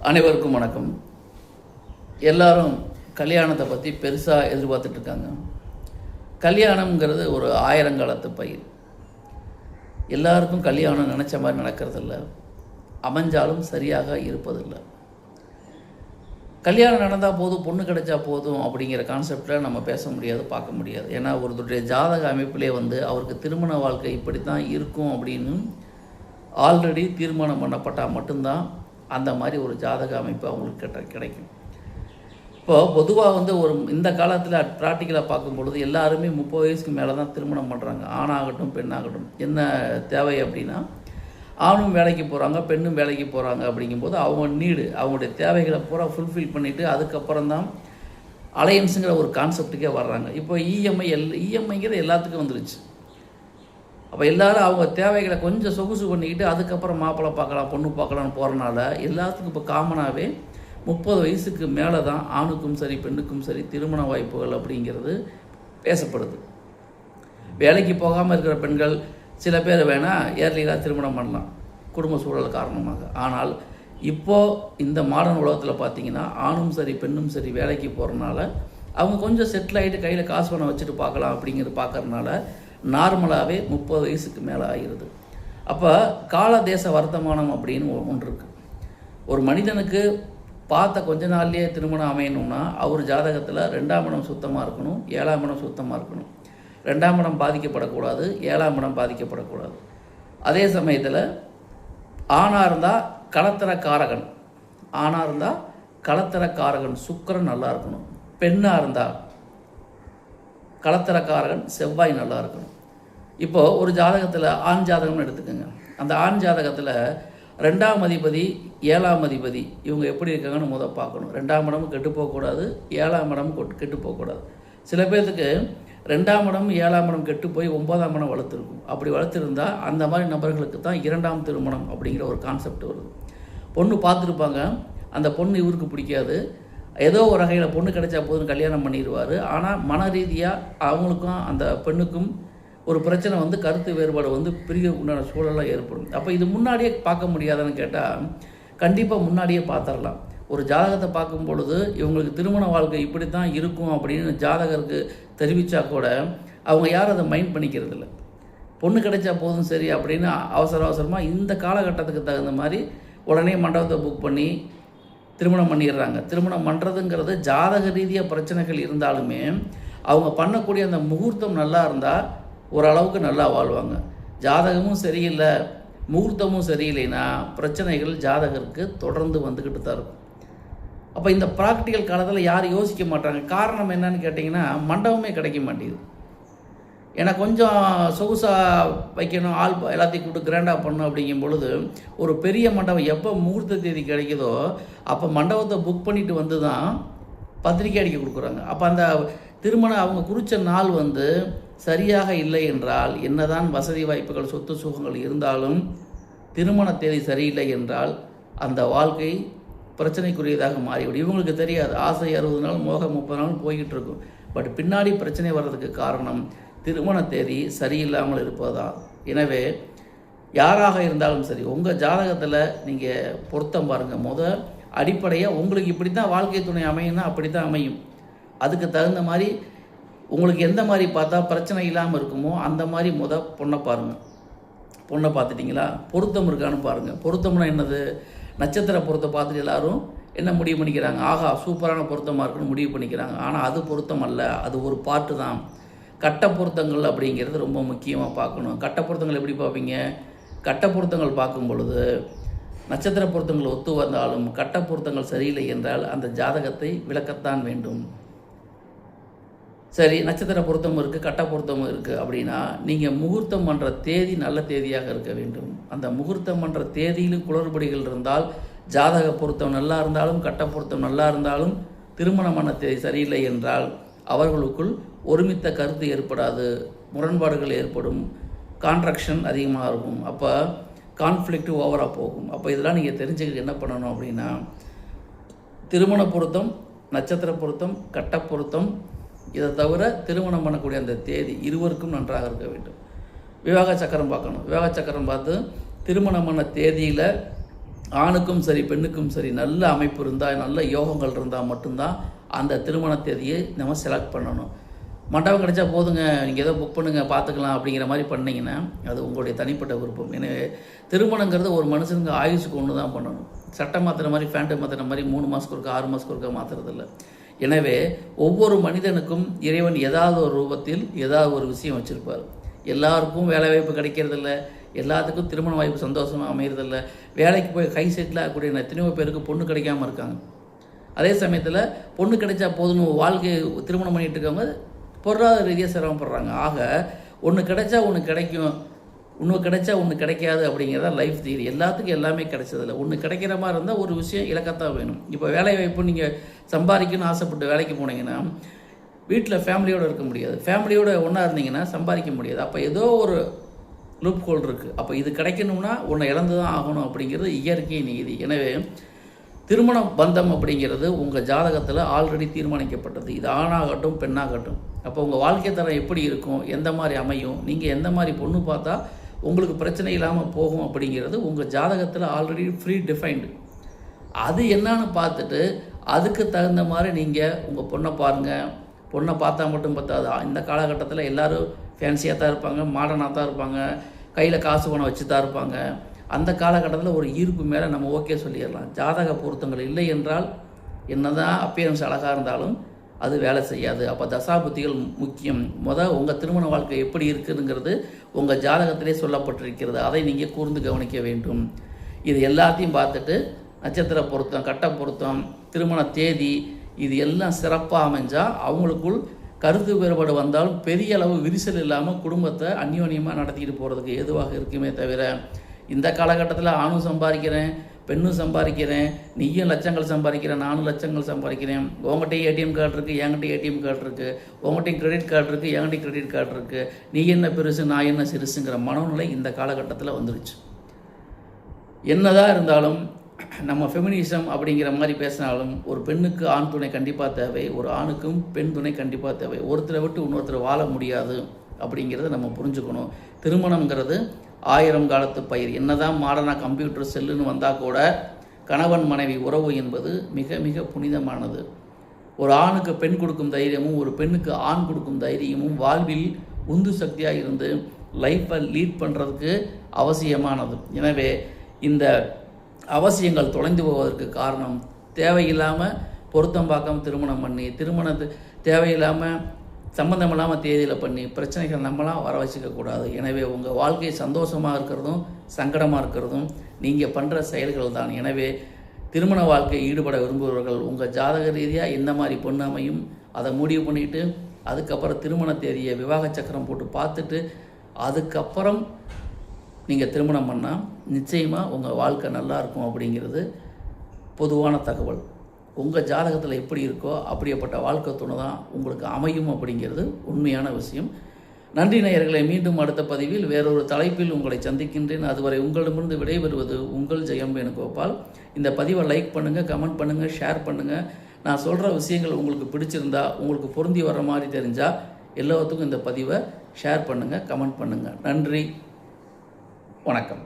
அனைவருக்கும் வணக்கம். எல்லாரும் கல்யாணத்தை பற்றி பெருசாக எதிர்பார்த்துட்ருக்காங்க. கல்யாணம்ங்கிறது ஒரு ஆயிரங்காலத்து பயிர். எல்லாருக்கும் கல்யாணம் நினச்ச மாதிரி நடக்கிறதில்ல, அமைஞ்சாலும் சரியாக இருப்பதில்லை. கல்யாணம் நடந்தால் போதும், பொண்ணு கிடைச்சா போதும் அப்படிங்கிற கான்செப்டில் நம்ம பேச முடியாது, பார்க்க முடியாது. ஏன்னா ஒருத்தருடைய ஜாதக அமைப்பிலே அவருக்கு திருமண வாழ்க்கை இப்படி தான் இருக்கும் அப்படின்னு ஆல்ரெடி தீர்மானம் பண்ணப்பட்டால் மட்டும்தான் அந்த மாதிரி ஒரு ஜாதக அமைப்பு அவங்களுக்கு கிடைக்கும். இப்போது பொதுவாக ஒரு இந்த காலத்தில் ப்ராக்டிக்கலாக பார்க்கும் பொழுது எல்லாருமே 30 வயசுக்கு மேலே தான் திருமணம் பண்ணுறாங்க. ஆணாகட்டும் பெண்ணாகட்டும். என்ன தேவை அப்படின்னா, ஆணும் வேலைக்கு போகிறாங்க, பெண்ணும் வேலைக்கு போகிறாங்க. அப்படிங்கும்போது அவங்களுடைய தேவைகளை பூரா ஃபுல்ஃபில் பண்ணிவிட்டு அதுக்கப்புறம் தான் அலையன்ஸுங்கிற ஒரு கான்செப்டுக்கே வர்றாங்க. இப்போ இஎம்ஐங்கிறது எல்லாத்துக்கும் வந்துருச்சு. அப்போ எல்லோரும் அவங்க தேவைகளை கொஞ்சம் சொகுசு பண்ணிக்கிட்டு அதுக்கப்புறம் மாப்பிள்ளை பார்க்கலாம், பொண்ணு பார்க்கலான்னு போகிறனால எல்லாத்துக்கும் இப்போ காமனாகவே 30 வயசுக்கு மேலே தான் ஆணுக்கும் சரி பெண்ணுக்கும் சரி திருமண வாய்ப்புகள் அப்படிங்கிறது பேசப்படுது. வேலைக்கு போகாமல் இருக்கிற பெண்கள் சில பேர் வேணால் ஏர்லியாக திருமணம் பண்ணலாம் குடும்ப சூழல் காரணமாக. ஆனால் இப்போது இந்த மாடர்ன் உலகத்தில் பார்த்திங்கன்னா ஆணும் சரி பெண்ணும் சரி வேலைக்கு போகிறனால அவங்க கொஞ்சம் செட்டில் ஆகிட்டு கையில் காசு பணம் வச்சுட்டு பார்க்கலாம் அப்படிங்கிறது பார்க்கறதுனால நார்மலாகவே 30 வயசுக்கு மேலே ஆகிடுது. அப்போ கால தேச வர்த்தமானம் அப்படின்னு ஒன்று இருக்குது. ஒரு மனிதனுக்கு பார்த்த கொஞ்ச நாள்லேயே திருமணம் அமையணும்னா அவர் ஜாதகத்தில் 2ஆம் இடம் சுத்தமாக இருக்கணும், 7ஆம் இடம் சுத்தமாக இருக்கணும். 2ஆம் இடம் பாதிக்கப்படக்கூடாது, 7ஆம் இடம் பாதிக்கப்படக்கூடாது. அதே சமயத்தில் ஆணாக இருந்தால் களத்திரக்காரகன் சுக்கிரன் நல்லா இருக்கணும். பெண்ணாக இருந்தால் களத்திரக்காரகன் செவ்வாய் நல்லா இருக்கணும். இப்போது ஒரு ஜாதகத்தில் ஆண் ஜாதகம்னு எடுத்துக்கோங்க. அந்த ஆண் ஜாதகத்தில் 2ஆம் அதிபதி 7ஆம் அதிபதி இவங்க எப்படி இருக்காங்கன்னு பார்க்கணும். 2ஆம் இடமும் கெட்டு போகக்கூடாது, 7ஆம் இடமும் கெட்டு போகக்கூடாது. சில பேர்த்துக்கு 2ஆம் இடம் 7ஆம் இடம் கெட்டு போய் 9ஆம் இடம் வளர்த்துருக்கும். அப்படி வளர்த்துருந்தால் அந்த மாதிரி நபர்களுக்கு தான் 2ஆம் திருமணம் அப்படிங்கிற ஒரு கான்செப்ட் வருது. பொண்ணு பார்த்துருப்பாங்க, அந்த பொண்ணு இவருக்கு பிடிக்காது, ஏதோ ஒரு வகையில் பொண்ணு கிடைச்சா போதும் கல்யாணம் பண்ணிடுவார். ஆனால் மன ரீதியாக அவங்களுக்கும் அந்த பெண்ணுக்கும் ஒரு பிரச்சனை கருத்து வேறுபாடு பிரிய உண்டான சூழலாக ஏற்படும். அப்போ இது முன்னாடியே பார்க்க முடியாதுன்னு கேட்டால் கண்டிப்பாக முன்னாடியே பார்த்துடலாம். ஒரு ஜாதகத்தை பார்க்கும் பொழுது இவங்களுக்கு திருமண வாழ்க்கை இப்படி தான் இருக்கும் அப்படின்னு ஜாதகருக்கு தெரிவித்தா கூட அவங்க யாரும் அதை மைண்ட் பண்ணிக்கிறது இல்லை. பொண்ணு கிடைச்சா போதும் சரி அப்படின்னு அவசரமாக இந்த காலகட்டத்துக்கு தகுந்த மாதிரி உடனே மண்டபத்தை புக் பண்ணி திருமணம் பண்ணிடுறாங்க. திருமணம் பண்ணுறதுங்கிறது ஜாதக ரீதியாக பிரச்சனைகள் இருந்தாலுமே அவங்க பண்ணக்கூடிய அந்த முகூர்த்தம் நல்லா இருந்தால் ஓரளவுக்கு நல்லா வாழ்வாங்க. ஜாதகமும் சரியில்லை, முகூர்த்தமும் சரியில்லைன்னா பிரச்சனைகள் ஜாதகருக்கு தொடர்ந்து வந்துக்கிட்டு தான் இருக்கும். அப்போ இந்த ப்ராக்டிக்கல் காலத்தில் யாரும் யோசிக்க மாட்டாங்க. காரணம் என்னன்னு கேட்டிங்கன்னா, மண்டபமே கிடைக்க மாட்டேங்குது. ஏன்னா கொஞ்சம் சொகுசாக வைக்கணும், ஆள் எல்லாத்தையும் கூப்பிட்டு கிராண்டாக பண்ணணும் அப்படிங்கும் பொழுது ஒரு பெரிய மண்டபம் எப்போ முகூர்த்த தேதி கிடைக்குதோ அப்போ மண்டபத்தை புக் பண்ணிட்டு வந்து தான் பத்திரிக்கை அடிக்க கொடுக்குறாங்க. அப்போ அந்த திருமணம் அவங்க குறித்த நாள் சரியாக இல்லை என்றால், என்னதான் வசதி வாய்ப்புகள் சொத்து சுகங்கள் இருந்தாலும் திருமண தேதி சரியில்லை என்றால் அந்த வாழ்க்கை பிரச்சனைக்குரியதாக மாறிவிடும். இவங்களுக்கு தெரியாது, ஆசை 60 நாள் மோகம் 30 நாள் போய்கிட்டு இருக்கும். பட் பின்னாடி பிரச்சனை வர்றதுக்கு காரணம் திருமண தேதி சரியில்லாமல் இருப்பதுதான். எனவே யாராக இருந்தாலும் சரி உங்கள் ஜாதகத்தில் நீங்கள் பொருத்தம் பாருங்கள். அடிப்படையாக உங்களுக்கு இப்படி தான் வாழ்க்கை துணை அமையும்னா அப்படி தான் அமையும். அதுக்கு தகுந்த மாதிரி உங்களுக்கு எந்த மாதிரி பார்த்தா பிரச்சனை இல்லாமல் இருக்குமோ அந்த மாதிரி பொண்ணை பாருங்கள். பொண்ணை பார்த்துட்டிங்களா, பொருத்தம் இருக்கான்னு பாருங்கள். பொருத்தம்னா என்னது? நட்சத்திர பொருத்தம் பார்த்துட்டு எல்லோரும் என்ன முடிவு பண்ணிக்கிறாங்க, ஆகா சூப்பரான பொருத்தமாக இருக்குன்னு முடிவு பண்ணிக்கிறாங்க. ஆனால் அது பொருத்தம் அல்ல, அது ஒரு பாட்டு தான். கட்ட பொருத்தங்கள் அப்படிங்கிறது ரொம்ப முக்கியமாக பார்க்கணும். கட்ட பொருத்தங்கள் எப்படி பார்ப்பீங்க? கட்ட பொருத்தங்கள் பார்க்கும் பொழுது நட்சத்திர பொருத்தங்கள் ஒத்து வந்தாலும் கட்ட பொருத்தங்கள் சரியில்லை என்றால் அந்த ஜாதகத்தை விளக்கத்தான் வேண்டும். சரி, நட்சத்திர பொருத்தம் இருக்குது, கட்ட பொருத்தமும் இருக்குது அப்படின்னா நீங்கள் முகூர்த்தம் பண்ணுற தேதி நல்ல தேதியாக இருக்க வேண்டும். அந்த முகூர்த்தம் பண்ணுற தேதியிலும் குளறுபடிகள் இருந்தால், ஜாதக பொருத்தம் நல்லா இருந்தாலும் கட்ட பொருத்தம் நல்லா இருந்தாலும் திருமணமான தேதி சரியில்லை என்றால் அவர்களுக்குள் ஒருமித்த கருத்து ஏற்படாது, முரண்பாடுகள் ஏற்படும், கான்ட்ராக்ஷன் அதிகமாக இருக்கும். அப்போ கான்ஃப்ளிக்ட் ஓவராக போகும். அப்போ இதெல்லாம் நீங்கள் தெரிஞ்சுக்கிட்டு என்ன பண்ணணும் அப்படின்னா, திருமண பொருத்தம், நட்சத்திர பொருத்தம், கட்ட பொருத்தம், இதை தவிர திருமணம் பண்ணக்கூடிய அந்த தேதி இருவருக்கும் நன்றாக இருக்க வேண்டும். விவாக சக்கரம் பார்க்கணும். விவாக சக்கரம் பார்த்து திருமணமான தேதியில் ஆணுக்கும் சரி பெண்ணுக்கும் சரி நல்ல அமைப்பு இருந்தால், நல்ல யோகங்கள் இருந்தால் மட்டும்தான் அந்த திருமண தேதியை நம்ம செலக்ட் பண்ணணும். மண்டபம் கிடைச்சா போதுங்க, நீங்கள் ஏதோ புக் பண்ணுங்கள் பார்த்துக்கலாம் அப்படிங்கிற மாதிரி பண்ணிங்கன்னா அது உங்களுடைய தனிப்பட்ட விருப்பம். எனவே திருமணங்கிறது ஒரு மனுஷனுக்கு ஆயுசுக்கு ஒன்று தான் பண்ணணும். சட்டை மாற்றுற மாதிரி, ஃபேண்ட்டை மாற்றுற மாதிரி 3 மாதத்துக்கு ஒருக்கா 6 மாதத்துக்கு ஒருக்கா மாற்றுறதில்ல. எனவே ஒவ்வொரு மனிதனுக்கும் இறைவன் ஏதாவது ஒரு ரூபத்தில் ஏதாவது ஒரு விஷயம் வச்சுருப்பார். எல்லாருக்கும் வேலை வாய்ப்பு கிடைக்கிறதில்ல, எல்லாத்துக்கும் திருமண வாய்ப்பு சந்தோஷமாக அமைகிறதில்ல. வேலைக்கு போய் ஹை செட்டில் ஆகக்கூடிய எத்தனையோ பேருக்கு பொண்ணு கிடைக்காமல் இருக்காங்க. அதே சமயத்தில் பொண்ணு கிடைச்சா போதுன்னு வாழ்க்கையை திருமணம் பண்ணிகிட்டு இருக்கவங்க பொருளாதார ரீதியாக சிரமப்படுறாங்க. ஆக ஒன்று கிடைச்சா ஒன்று கிடைக்கும், ஒன்று கிடைச்சா ஒன்று கிடைக்காது அப்படிங்கிறதா லைஃப் தியரி. எல்லாத்துக்கும் எல்லாமே கிடைச்சதில்ல. ஒன்று கிடைக்கிற மாதிரி இருந்தால் ஒரு விஷயம் இலக்கத்தான் வேணும். இப்போ வேலை வாய்ப்பு நீங்கள் சம்பாதிக்கணும்னு ஆசைப்பட்டு வேலைக்கு போனீங்கன்னா வீட்டில் ஃபேமிலியோடு இருக்க முடியாது. ஃபேமிலியோடு ஒன்றா இருந்தீங்கன்னா சம்பாதிக்க முடியாது. அப்போ ஏதோ ஒரு லூப் ஹோல் இருக்குது. அப்போ இது கிடைக்கணும்னா ஒன்று இழந்து தான் ஆகணும் அப்படிங்கிறது இயற்கை நீதி. எனவே திருமண பந்தம் அப்படிங்கிறது உங்கள் ஜாதகத்தில் ஆல்ரெடி தீர்மானிக்கப்பட்டது. இது ஆணாகட்டும் பெண்ணாகட்டும். அப்போ உங்கள் வாழ்க்கை தரம் எப்படி இருக்கும், எந்த மாதிரி அமையும், நீங்கள் எந்த மாதிரி பொண்ணு பார்த்தா உங்களுக்கு பிரச்சனை இல்லாமல் போகும் அப்படிங்கிறது உங்கள் ஜாதகத்தில் ஆல்ரெடி ஃப்ரீ டிஃபைன்டு. அது என்னன்னு பார்த்துட்டு அதுக்கு தகுந்த மாதிரி நீங்கள் உங்கள் பொண்ணை பாருங்கள். பொண்ணை பார்த்தா மட்டும் பார்த்தாது. இந்த காலகட்டத்தில் எல்லோரும் ஃபேன்சியாக தான் இருப்பாங்க, மாடர்னாக தான் இருப்பாங்க, கையில் காசு பணம் வச்சு தான் இருப்பாங்க. அந்த காலகட்டத்தில் ஒரு ஈர்ப்பு மேலே நம்ம ஓகே சொல்லிடலாம். ஜாதக பொருத்தங்கள் இல்லை என்றால் என்ன தான் அப்பியரன்ஸ் அழகாக இருந்தாலும் அது வேலை செய்யாது. அப்போ தசாபுத்திகள் முக்கியம். உங்கள் திருமண வாழ்க்கை எப்படி இருக்குதுங்கிறது உங்கள் ஜாதகத்திலே சொல்லப்பட்டிருக்கிறது. அதை நீங்கள் கூர்ந்து கவனிக்க வேண்டும். இது எல்லாத்தையும் பார்த்துட்டு நட்சத்திர பொருத்தம், கட்ட பொருத்தம், திருமண தேதி இது எல்லாம் சிறப்பாக அமைஞ்சால் அவங்களுக்குள் கருத்து வேறுபாடு வந்தாலும் பெரிய அளவு விரிசல் இல்லாமல் குடும்பத்தை அந்யோன்யமாக நடத்திக்கிட்டு போகிறதுக்கு எதுவாக இருக்குமே தவிர, இந்த காலகட்டத்தில் ஆணும் சம்பாதிக்கிறேன், பெண்ணும் சம்பாதிக்கிறேன், நீயும் லட்சங்கள் சம்பாதிக்கிறேன், நானும் லட்சங்கள் சம்பாதிக்கிறேன், உங்கள்கிட்டையும் ஏடிஎம் கார்டு இருக்குது, என்கிட்டையும் ஏடிஎம் கார்டு இருக்குது, உங்கள்கிட்டையும் கிரெடிட் கார்டு இருக்குது, என்கிட்டையும் கிரெடிட் கார்டு இருக்குது, நீ என்ன பெருசு நான் என்ன சிறுசுங்கிற மனநிலை இந்த காலகட்டத்தில் வந்துருச்சு. என்னதான் இருந்தாலும் நம்ம ஃபெமினிசம் அப்படிங்கிற மாதிரி பேசினாலும் ஒரு பெண்ணுக்கு ஆண் துணை கண்டிப்பாக தேவை, ஒரு ஆணுக்கும் பெண் துணை கண்டிப்பாக தேவை. ஒருத்தரை விட்டு இன்னொருத்தர் வாழ முடியாது அப்படிங்கிறத நம்ம புரிஞ்சுக்கணும். திருமணங்கிறது 1000 காலத்து பயிர். என்னதான் மாடர்னாக கம்ப்யூட்டர் செல்லுன்னு வந்தால் கூட கணவன் மனைவி உறவு என்பது மிக மிக புனிதமானது. ஒரு ஆணுக்கு பெண் கொடுக்கும் தைரியமும் ஒரு பெண்ணுக்கு ஆண் கொடுக்கும் தைரியமும் வாழ்வில் உந்து சக்தியாக இருந்து லைஃப்பை லீட் பண்ணுறதுக்கு அவசியமானது. எனவே இந்த அவசியங்கள் தொலைந்து போவதற்கு காரணம் தேவையில்லாமல் பொருத்தம் பார்க்காம திருமணம் பண்ணி, திருமணத்து தேவையில்லாமல் சம்மந்தம் இல்லாமல் தேதியில் பண்ணி பிரச்சனைகள் நம்மளாம் வர வச்சுக்கக்கூடாது. எனவே உங்கள் வாழ்க்கை சந்தோஷமாக இருக்கிறதும் சங்கடமாக இருக்கிறதும் நீங்கள் பண்ணுற செயல்கள் தான். எனவே திருமண வாழ்க்கை ஈடுபட விரும்புபவர்கள் உங்கள் ஜாதக ரீதியாக எந்த மாதிரி பொண்ணு அமையும் அதை முடிவு பண்ணிவிட்டு அதுக்கப்புறம் திருமண தேதியை விவாக சக்கரம் போட்டு பார்த்துட்டு அதுக்கப்புறம் நீங்கள் திருமணம் பண்ணால் நிச்சயமாக உங்கள் வாழ்க்கை நல்லாயிருக்கும் அப்படிங்கிறது பொதுவான தகவல். உங்கள் ஜாதகத்தில் எப்படி இருக்கோ அப்படியேப்பட்ட வாழ்க்கை துணை தான் உங்களுக்கு அமையும் அப்படிங்கிறது உண்மையான விஷயம். நன்றி நேயர்களை. மீண்டும் அடுத்த பதிவில் வேறொரு தலைப்பில் உங்களை சந்திக்கின்றேன். அதுவரை உங்களிடமிருந்து விடைபெறுவது உங்கள் ஜெயம் வேணுகோபால். இந்த பதிவை லைக் பண்ணுங்கள், கமெண்ட் பண்ணுங்கள், ஷேர் பண்ணுங்கள். நான் சொல்கிற விஷயங்கள் உங்களுக்கு பிடிச்சிருந்தா, உங்களுக்கு பொருந்தி வர்ற மாதிரி தெரிஞ்சால் எல்லாத்துக்கும் இந்த பதிவை ஷேர் பண்ணுங்கள், கமெண்ட் பண்ணுங்கள். நன்றி, வணக்கம்.